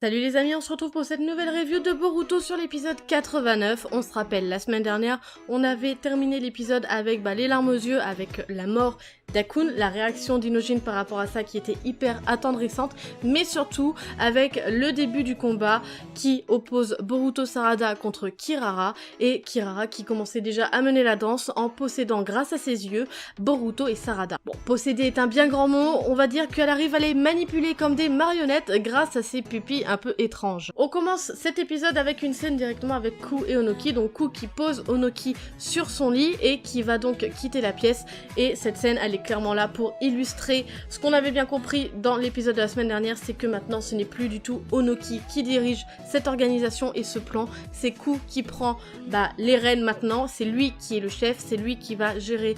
Salut les amis, on se retrouve pour cette nouvelle review de Boruto sur l'épisode 89. On se rappelle, la semaine dernière, on avait terminé l'épisode avec les larmes aux yeux, avec la mort d'Akun, la réaction d'Inojin par rapport à ça qui était hyper attendrissante, mais surtout avec le début du combat qui oppose Boruto Sarada contre Kirara, et Kirara qui commençait déjà à mener la danse en possédant grâce à ses yeux Boruto et Sarada. Bon, posséder est un bien grand mot, on va dire qu'elle arrive à les manipuler comme des marionnettes grâce à ses pupilles un peu étranges. On commence cet épisode avec une scène directement avec Ku et Onoki, donc Ku qui pose Onoki sur son lit et qui va donc quitter la pièce, et cette scène elle est clairement là pour illustrer ce qu'on avait bien compris dans l'épisode de la semaine dernière, c'est que maintenant ce n'est plus du tout Onoki qui dirige cette organisation et ce plan, c'est Ku qui prend les rênes maintenant, c'est lui qui est le chef, c'est lui qui va gérer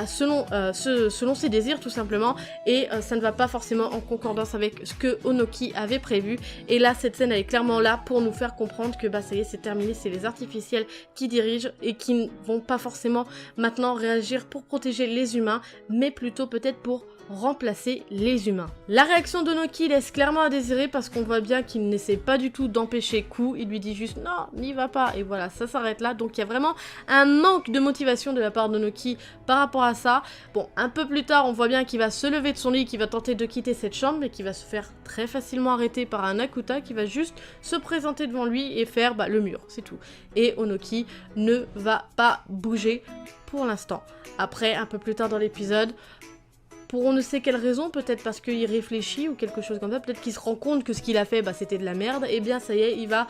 selon ses désirs tout simplement, et ça ne va pas forcément en concordance avec ce que Onoki avait prévu, et là cette scène elle est clairement là pour nous faire comprendre que ça y est, c'est terminé, c'est les artificiels qui dirigent et qui ne vont pas forcément maintenant réagir pour protéger les humains, mais plutôt peut-être pour remplacer les humains. La réaction d'Onoki laisse clairement à désirer parce qu'on voit bien qu'il n'essaie pas du tout d'empêcher Ku, il lui dit juste non, n'y va pas, et voilà, ça s'arrête là, donc il y a vraiment un manque de motivation de la part d'Onoki par rapport à ça. Bon, un peu plus tard, on voit bien qu'il va se lever de son lit, qu'il va tenter de quitter cette chambre, mais qu'il va se faire très facilement arrêter par un Akuta qui va juste se présenter devant lui et faire le mur, c'est tout. Et Onoki ne va pas bouger pour l'instant. Après, un peu plus tard dans l'épisode, pour on ne sait quelle raison, peut-être parce qu'il réfléchit ou quelque chose comme ça, peut-être qu'il se rend compte que ce qu'il a fait, c'était de la merde, et bien ça y est, il va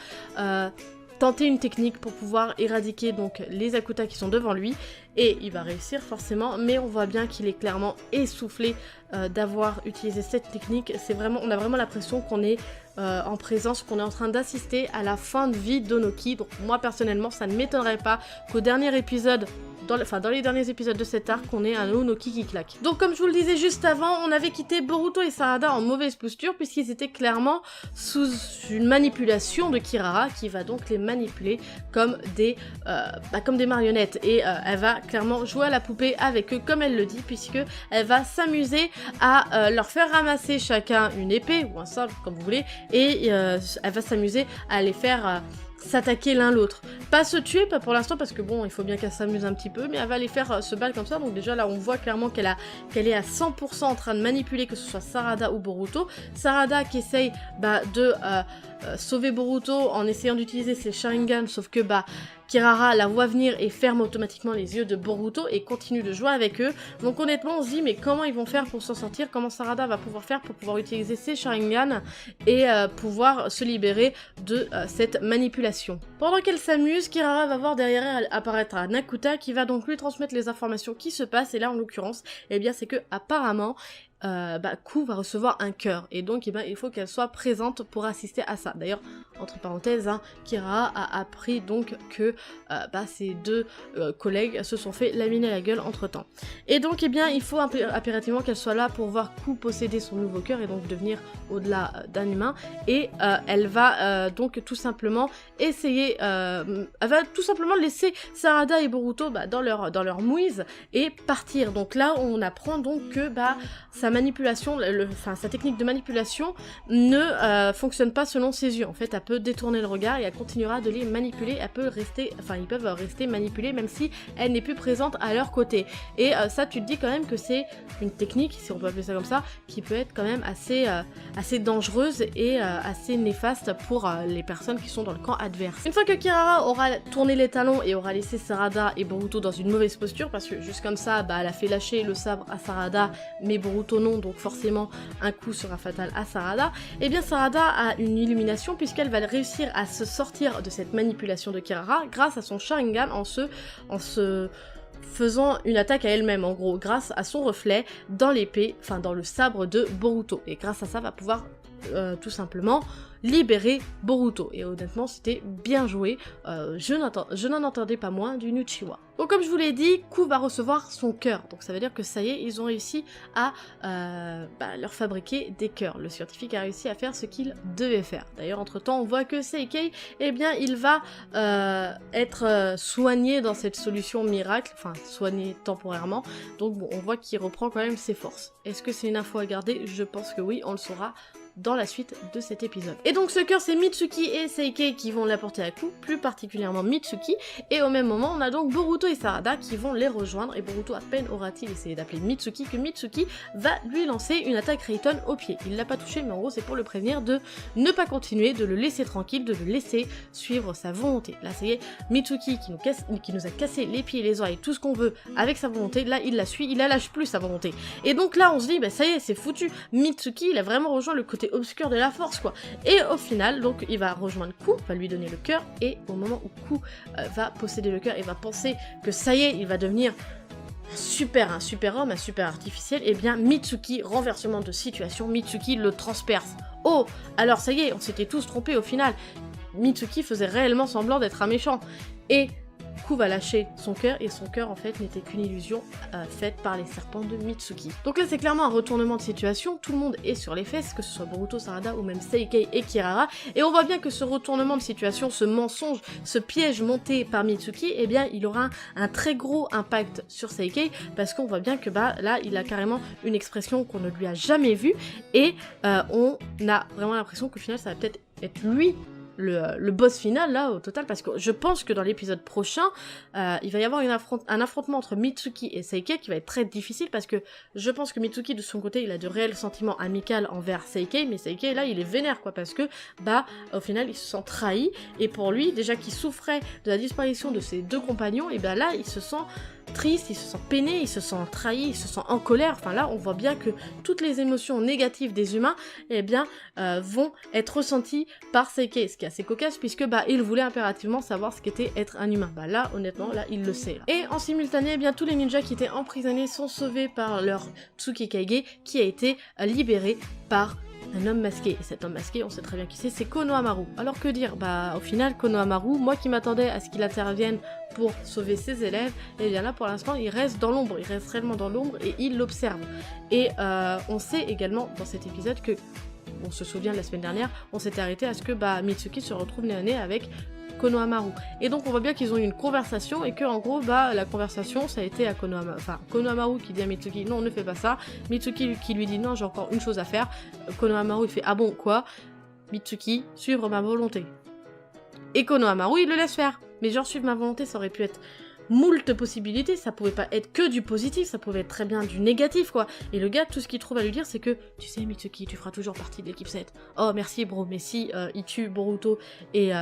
tenter une technique pour pouvoir éradiquer donc les Akuta qui sont devant lui, et il va réussir forcément, mais on voit bien qu'il est clairement essoufflé d'avoir utilisé cette technique. C'est vraiment, on a vraiment l'impression qu'on est en présence, qu'on est en train d'assister à la fin de vie d'Onoki. Donc moi personnellement, ça ne m'étonnerait pas qu'au dernier épisode, dans les derniers épisodes de cet arc, on ait un Onoki qui claque. Donc comme je vous le disais juste avant, on avait quitté Boruto et Sarada en mauvaise posture puisqu'ils étaient clairement sous une manipulation de Kirara qui va donc les manipuler comme des marionnettes, et elle va clairement jouer à la poupée avec eux comme elle le dit, puisque elle va s'amuser à leur faire ramasser chacun une épée ou un sabre comme vous voulez, et elle va s'amuser à les faire s'attaquer l'un l'autre. Pas se tuer, pas pour l'instant, parce que bon, il faut bien qu'elle s'amuse un petit peu, mais elle va les faire se battre comme ça, donc déjà là on voit clairement qu'elle est à 100% en train de manipuler, que ce soit Sarada ou Boruto. Sarada qui essaye de sauver Boruto en essayant d'utiliser ses Sharingan, sauf que Kirara la voit venir et ferme automatiquement les yeux de Boruto et continue de jouer avec eux. Donc honnêtement on se dit mais comment ils vont faire pour s'en sortir, comment Sarada va pouvoir faire pour pouvoir utiliser ses Sharingan et pouvoir se libérer de cette manipulation. Pendant qu'elle s'amuse, Kirara va voir derrière elle apparaître un Akuta qui va donc lui transmettre les informations qui se passent, et là en l'occurrence, c'est que apparemment Ku va recevoir un cœur, et donc il faut qu'elle soit présente pour assister à ça. D'ailleurs, entre parenthèses, Kirara a appris donc que ses deux collègues se sont fait laminer la gueule entre temps. Et donc il faut impérativement qu'elle soit là pour voir Ku posséder son nouveau cœur et donc devenir au-delà d'un humain, et elle va donc tout simplement essayer, elle va tout simplement laisser Sarada et Boruto dans leur mouise et partir. Donc là on apprend donc que sa manipulation, sa technique de manipulation ne fonctionne pas selon ses yeux. En fait, elle peut détourner le regard et elle continuera de les manipuler. Ils peuvent rester manipulés même si elle n'est plus présente à leur côté. Et ça, tu te dis quand même que c'est une technique, si on peut appeler ça comme ça, qui peut être quand même assez dangereuse et assez néfaste pour les personnes qui sont dans le camp adverse. Une fois que Kirara aura tourné les talons et aura laissé Sarada et Boruto dans une mauvaise posture, parce que juste comme ça, elle a fait lâcher le sabre à Sarada, mais Boruto non, donc forcément un coup sera fatal à Sarada, et bien Sarada a une illumination puisqu'elle va réussir à se sortir de cette manipulation de Kirara grâce à son Sharingan en se faisant une attaque à elle-même, en gros, grâce à son reflet dans l'épée, dans le sabre de Boruto, et grâce à ça va pouvoir tout simplement libérer Boruto. Et honnêtement c'était bien joué, je n'en entendais pas moins du Uchiwa. Donc comme je vous l'ai dit, Ku va recevoir son cœur, donc ça veut dire que ça y est, ils ont réussi à leur fabriquer des cœurs. Le scientifique a réussi à faire ce qu'il devait faire. D'ailleurs entre temps on voit que Seikei, il va être soigné dans cette solution miracle, soigné temporairement, donc bon, on voit qu'il reprend quand même ses forces. Est-ce que c'est une info à garder? Je pense que oui, on le saura dans la suite de cet épisode. Et donc ce cœur, c'est Mitsuki et Seikei qui vont l'apporter à coup, plus particulièrement Mitsuki, et au même moment on a donc Boruto et Sarada qui vont les rejoindre, et Boruto à peine aura-t-il essayé d'appeler Mitsuki que Mitsuki va lui lancer une attaque Reiton au pied. Il l'a pas touché, mais en gros c'est pour le prévenir de ne pas continuer, de le laisser tranquille, de le laisser suivre sa volonté. Là ça y est, Mitsuki qui nous a cassé les pieds, les oreilles, tout ce qu'on veut avec sa volonté, là il la suit, il la lâche plus sa volonté. Et donc là on se dit, bah ça y est, c'est foutu, Mitsuki il a vraiment rejoint le côté obscur de la force quoi. Et au final, donc il va rejoindre Ku, va lui donner le cœur, et au moment où Ku va posséder le cœur et va penser que ça y est, il va devenir un super homme, un super artificiel, et bien Mitsuki, renversement de situation, Mitsuki le transperce. Oh, alors ça y est, on s'était tous trompés au final. Mitsuki faisait réellement semblant d'être un méchant. Et Ku va lâcher son cœur, et son cœur en fait n'était qu'une illusion faite par les serpents de Mitsuki. Donc là c'est clairement un retournement de situation, tout le monde est sur les fesses, que ce soit Boruto, Sarada ou même Seikei et Kirara, et on voit bien que ce retournement de situation, ce mensonge, ce piège monté par Mitsuki, eh bien il aura un très gros impact sur Seikei, parce qu'on voit bien que bah là il a carrément une expression qu'on ne lui a jamais vue, et on a vraiment l'impression qu'au final ça va peut-être être lui le boss final là au total, parce que je pense que dans l'épisode prochain il va y avoir un affrontement entre Mitsuki et Seikei qui va être très difficile, parce que je pense que Mitsuki de son côté il a de réels sentiments amicaux envers Seikei, mais Seikei là il est vénère quoi, parce que bah au final il se sent trahi, et pour lui déjà qu'il souffrait de la disparition de ses deux compagnons, et ben là il se sent triste, il se sent peiné, il se sent trahi, il se sent en colère. Enfin là on voit bien que toutes les émotions négatives des humains eh bien vont être ressenties par Seikei, ce qui est assez cocasse puisque bah il voulait impérativement savoir ce qu'était être un humain. Bah là honnêtement là il le sait là. Et en simultané eh bien tous les ninjas qui étaient emprisonnés sont sauvés par leur Tsukikage qui a été libéré par un homme masqué, et cet homme masqué, on sait très bien qui c'est Konohamaru. Alors que dire? Bah au final Konohamaru, moi qui m'attendais à ce qu'il intervienne pour sauver ses élèves, et bien là pour l'instant il reste dans l'ombre, il reste réellement dans l'ombre et il l'observe. Et on sait également dans cet épisode que, on se souvient de la semaine dernière, on s'était arrêté à ce que bah Mitsuki se retrouve nez à nez avec Konohamaru. Et donc on voit bien qu'ils ont eu une conversation, et que en gros bah la conversation ça a été à Konohamaru qui dit à Mitsuki non ne fais pas ça, Mitsuki qui lui dit non j'ai encore une chose à faire, Konohamaru il fait ah bon quoi, Mitsuki suivre ma volonté. Et Konohamaru il le laisse faire, mais genre suivre ma volonté ça aurait pu être moult possibilités, ça pouvait pas être que du positif, ça pouvait être très bien du négatif quoi. Et le gars tout ce qu'il trouve à lui dire c'est que tu sais Mitsuki tu feras toujours partie de l'équipe 7. Oh merci bro, mais si il tue Boruto et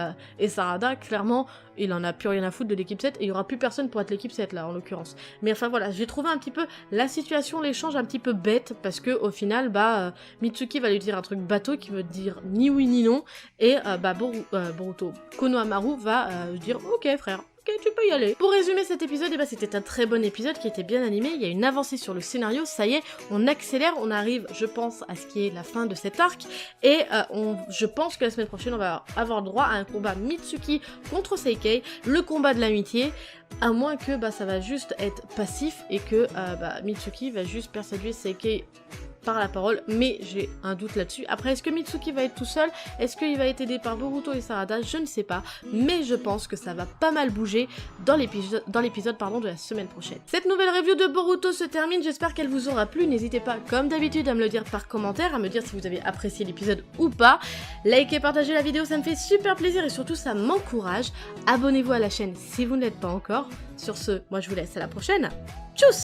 Sarada, clairement il en a plus rien à foutre de l'équipe 7 et il y aura plus personne pour être l'équipe 7 là en l'occurrence. Mais enfin voilà, j'ai trouvé un petit peu la situation, l'échange un petit peu bête, parce que au final bah Mitsuki va lui dire un truc bateau qui veut dire ni oui ni non, et bah Boruto Konohamaru va dire ok frère, tu peux y aller. Pour résumer cet épisode, c'était un très bon épisode qui était bien animé, il y a une avancée sur le scénario, ça y est, on accélère, on arrive, je pense, à ce qui est la fin de cet arc, et je pense que la semaine prochaine, on va avoir droit à un combat Mitsuki contre Seikei, le combat de l'amitié, à moins que bah, ça va juste être passif, et que Mitsuki va juste persuader Seikei par la parole, mais j'ai un doute là-dessus. Après, est-ce que Mitsuki va être tout seul? Est-ce qu'il va être aidé par Boruto et Sarada? Je ne sais pas, mais je pense que ça va pas mal bouger dans l'épisode de la semaine prochaine. Cette nouvelle review de Boruto se termine, j'espère qu'elle vous aura plu. N'hésitez pas, comme d'habitude, à me le dire par commentaire, à me dire si vous avez apprécié l'épisode ou pas. Likez, partagez la vidéo, ça me fait super plaisir et surtout ça m'encourage. Abonnez-vous à la chaîne si vous ne l'êtes pas encore. Sur ce, moi je vous laisse à la prochaine. Tchuss!